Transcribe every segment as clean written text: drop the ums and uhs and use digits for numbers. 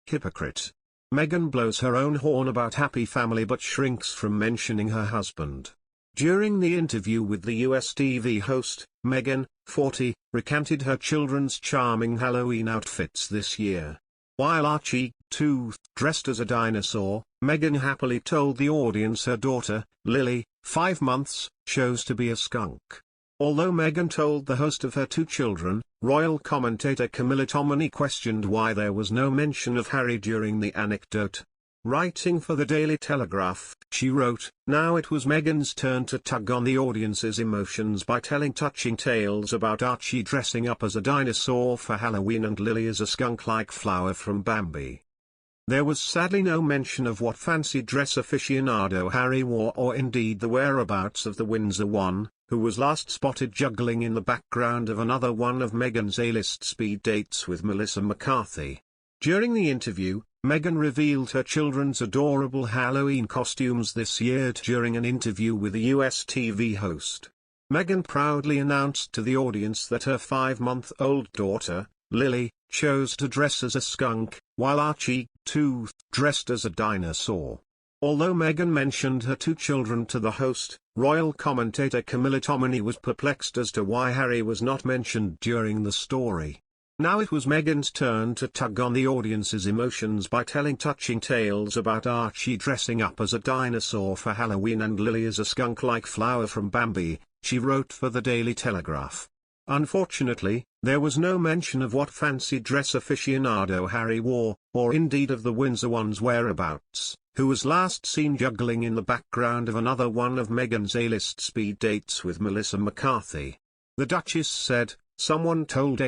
Hypocrite. Meghan blows her own horn about happy family but shrinks from mentioning her husband. During the interview with the US TV host, Meghan, 40, recanted her children's charming Halloween outfits this year. While Archie, 2, dressed as a dinosaur, Meghan happily told the audience her daughter, Lily, 5 months, chose to be a skunk. Although Meghan told the host of her 2 children, royal commentator Camilla Tominey questioned why there was no mention of Harry during the anecdote. Writing for the Daily Telegraph, she wrote, "Now it was Meghan's turn to tug on the audience's emotions by telling touching tales about Archie dressing up as a dinosaur for Halloween and Lily as a skunk-like flower from Bambi. There was sadly no mention of what fancy dress aficionado Harry wore or indeed the whereabouts of the Windsor one, who was last spotted juggling in the background of another one of Meghan's A-list speed dates with Melissa McCarthy." During the interview, Meghan revealed her children's adorable Halloween costumes this year during an interview with a US TV host. Meghan proudly announced to the audience that her 5-month-old daughter, Lily, chose to dress as a skunk, while Archie, 2, dressed as a dinosaur. Although Meghan mentioned her 2 children to the host, royal commentator Camilla Tominey was perplexed as to why Harry was not mentioned during the story. Now it was Meghan's turn to tug on the audience's emotions by telling touching tales about Archie dressing up as a dinosaur for Halloween and Lily as a skunk-like flower from Bambi, she wrote for the Daily Telegraph. Unfortunately, there was no mention of what fancy dress aficionado Harry wore, or indeed of the Windsor one's whereabouts, who was last seen juggling in the background of another one of Meghan's A-list speed dates with Melissa McCarthy. The Duchess said, "Someone told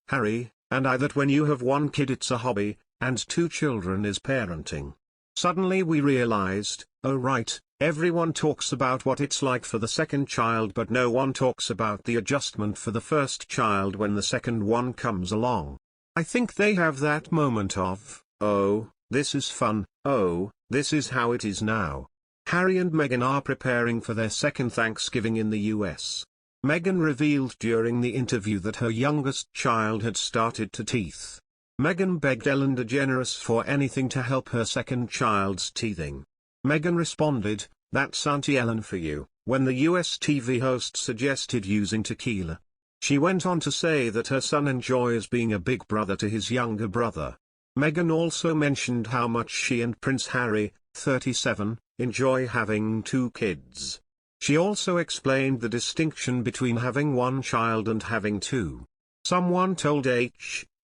Harry, and I that when you have 1 kid it's a hobby, and 2 children is parenting. Suddenly we realized, oh right, everyone talks about what it's like for the second child but no one talks about the adjustment for the first child when the second one comes along. I think they have that moment of, oh, this is fun, oh, this is how it is now." Harry and Meghan are preparing for their second Thanksgiving in the US. Meghan revealed during the interview that her youngest child had started to teeth. Meghan begged Ellen DeGeneres for anything to help her second child's teething. Meghan responded, "That's Auntie Ellen for you," when the US TV host suggested using tequila. She went on to say that her son enjoys being a big brother to his younger brother. Meghan also mentioned how much she and Prince Harry, 37, enjoy having 2 kids. She also explained the distinction between having 1 child and having 2. "Someone told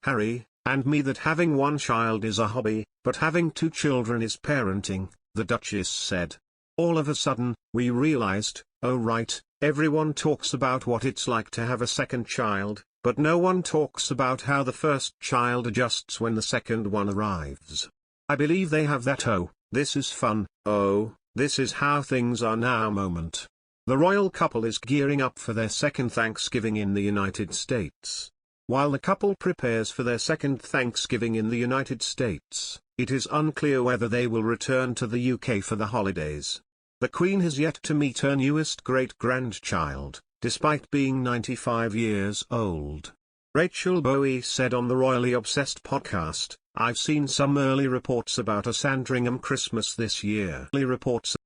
Harry, and me that having 1 child is a hobby, but having 2 children is parenting," the Duchess said. "All of a sudden, we realized, oh right, everyone talks about what it's like to have a second child, but no one talks about how the first child adjusts when the second one arrives. I believe they have that oh, this is fun, oh, this is how things are now moment." The royal couple is gearing up for their second Thanksgiving in the United States. While the couple prepares for their second Thanksgiving in the United States, it is unclear whether they will return to the UK for the holidays. The Queen has yet to meet her newest great-grandchild, despite being 95 years old. Rachel Bowie said on the Royally Obsessed podcast, "I've seen some early reports about a Sandringham Christmas this year." Early reports